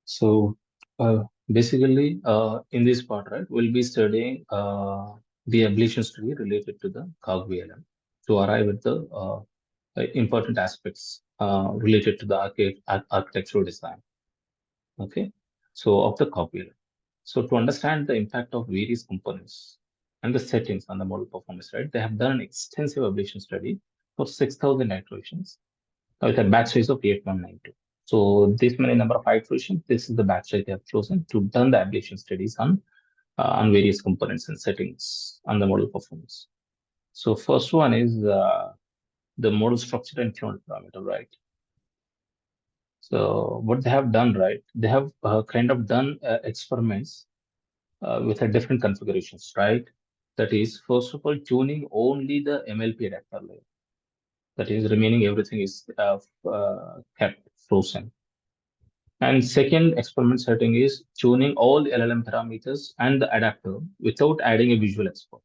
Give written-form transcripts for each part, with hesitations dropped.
So basically, in this part, right, we'll be studying the ablation study related to the CogVLM to arrive at the important aspects related to the architectural design. Okay, so of the CogVLM. So to understand the impact of various components and the settings on the model performance, right, they have done an extensive ablation study for 6,000 iterations with a batch size of 8192. So this many number of iterations, this is the batch size they have chosen to done the ablation studies on various components and settings on the model performance. So first one is the model structure and tuning parameter, right? So what they have done, right? They have kind of done experiments with a different configurations, right? That is, first of all, tuning only the MLP adapter layer. That is, remaining everything is kept frozen. And second experiment setting is tuning all LLM parameters and the adapter without adding a visual export.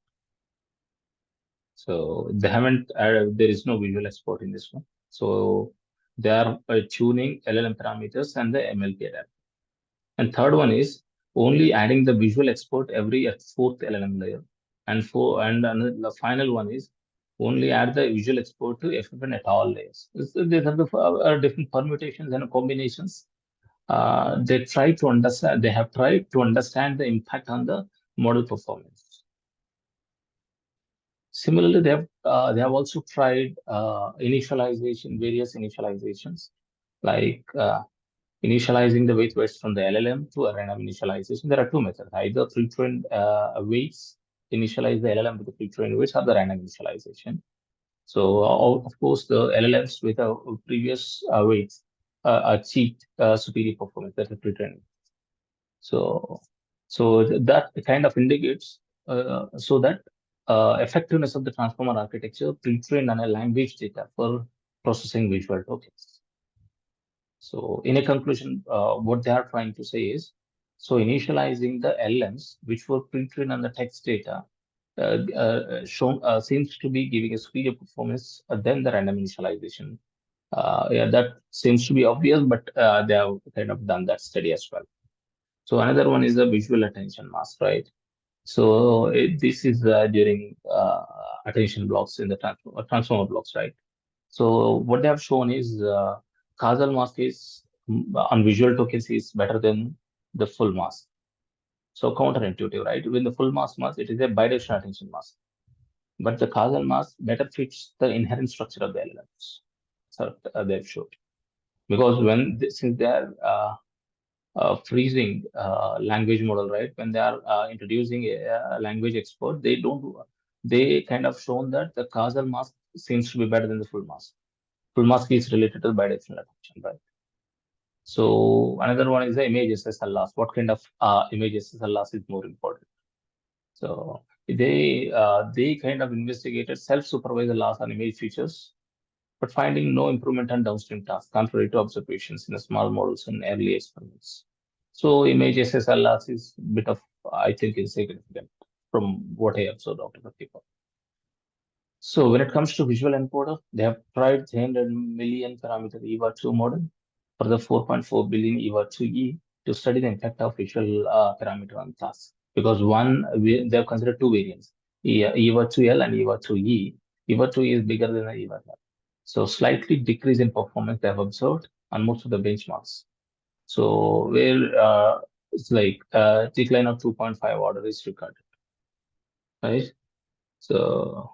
So they haven't added, there is no visual export in this one. So they are tuning LLM parameters and the MLP adapter. And third one is only adding the visual export every fourth LLM layer. The final one is only add the visual export to FFN at all layers. These are the different permutations and combinations. They have tried to understand the impact on the model performance. Similarly, they have also tried various initializations, like initializing the weights from the LLM to a random initialization. There are two methods: either pre-trained weights, initialize the LLM with the pre-trained weights, or the random initialization. So, of course, the LLMs with a previous weights achieved superior performance. That's a pre-trained. So, that kind of indicates so that effectiveness of the transformer architecture pre-trained on a language data for processing visual tokens. So, in a conclusion, what they are trying to say is, so initializing the LLMs, which were pre-trained on the text data, seems to be giving a superior performance than the random initialization. Yeah, that seems to be obvious, but they have kind of done that study as well. So another one is the visual attention mask, right? So this is during attention blocks in the transformer blocks, right? So what they have shown is causal mask is on visual tokens is better than the full mask. So counterintuitive, right? When the full mask, it is a bidirectional attention mask, but the causal mask better fits the inherent structure of the LLMs. So they've showed because since they are freezing language model, right? When they are introducing a language export, they kind of shown that the causal mask seems to be better than the full mask. Full mask is related to bidirectional attention, right? So another one is the image SSL loss. What kind of image SSL loss is more important? So they kind of investigated self-supervised loss on image features, but finding no improvement on downstream tasks, contrary to observations in the small models and early experiments. So image SSL loss is a bit of, I think, insignificant from what I observed out of the paper. So when it comes to visual encoder, they have tried 300 million parameter EVA2 model for the 4.4 billion EVA2E to study the impact of visual parameter on tasks. Because they have considered two variants, EVA2L and EVA2E. EVA2E is bigger than the EVA2L. So slightly decrease in performance they have observed on most of the benchmarks. So where it's like decline of 2.5 order is recorded, right? So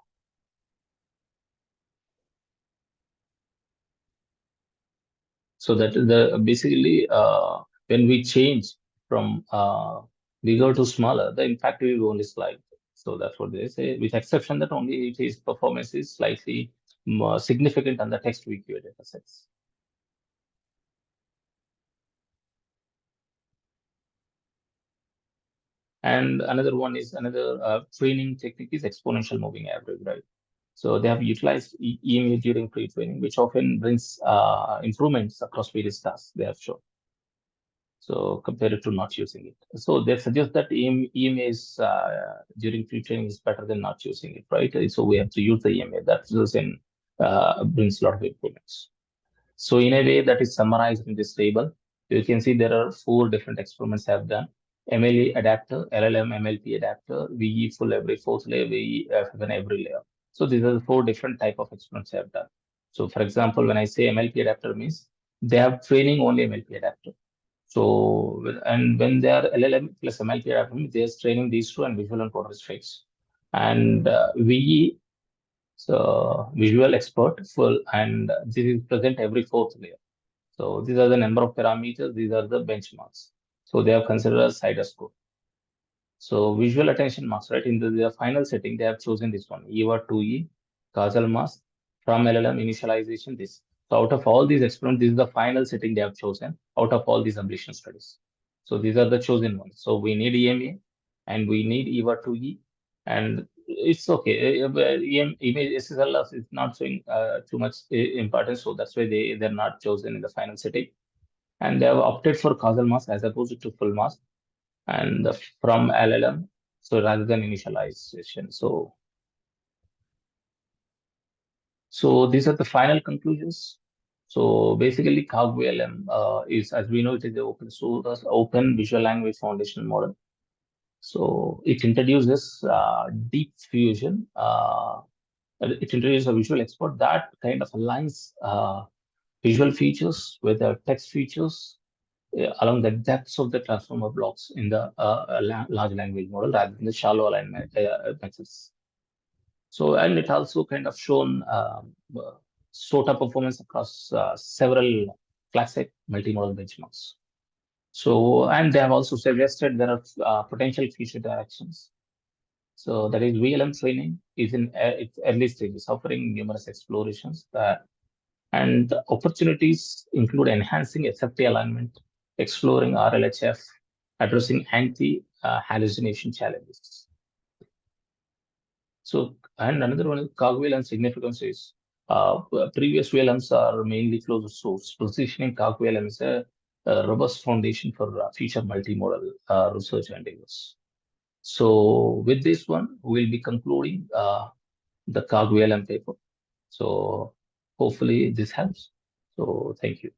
that is the basically when we change from bigger to smaller, the impact will be only slight. So that's what they say, with exception that only it is performance is slightly more significant on the text VQ data sets. And another training technique is exponential moving average, right? So they have utilized EMA during pre-training, which often brings improvements across various tasks they have shown. So compared to not using it. So they suggest that EMA is during pre-training is better than not using it, right? So we have to use the EMA. That brings a lot of improvements. So in a way that is summarized in this table, You can see there are four different experiments I have done. MLE adapter, LLM MLP adapter, VE full every fourth layer, VE even every layer. So these are the four different type of experiments I have done. So for example, when I say MLP adapter means they have training only MLP adapter. So and when they are LLM plus MLP adapter, means they are training these two and visual and code restraints. And VE, so visual expert full, and this is present every fourth layer. So these are the number of parameters, these are the benchmarks. So they have considered as CIDR score. So visual attention marks, right? In the final setting, they have chosen this one, EVA 2E, causal mask, from LLM initialization, this. So out of all these experiments, this is the final setting they have chosen out of all these ablation studies. So these are the chosen ones. So we need EMA and we need EVA 2E, and it's okay. Image SSLS is not showing too much importance, so that's why they're not chosen in the final setting. And they have opted for causal mask as opposed to full mask and from LLM, so rather than initialization. So these are the final conclusions. So basically, CogVLM is, as we know, it is the open source, open visual language foundation model. So it introduces deep fusion. It introduces a visual export that kind of aligns visual features with the text features along the depths of the transformer blocks in the large language model rather than the shallow alignment methods. So, and it also kind of shown SOTA performance across several classic multimodal benchmarks. So, and they have also suggested there are potential future directions. So that is VLM training is in its early stages, offering numerous explorations that and the opportunities include enhancing SFT alignment, exploring RLHF, addressing anti-hallucination challenges. So, and another one is CogVLM significance is previous VLMs are mainly closed source. Positioning CogVLM is a robust foundation for future multimodal research endeavors. So, with this one, we'll be concluding the CogVLM paper. So, hopefully, this helps. So, thank you.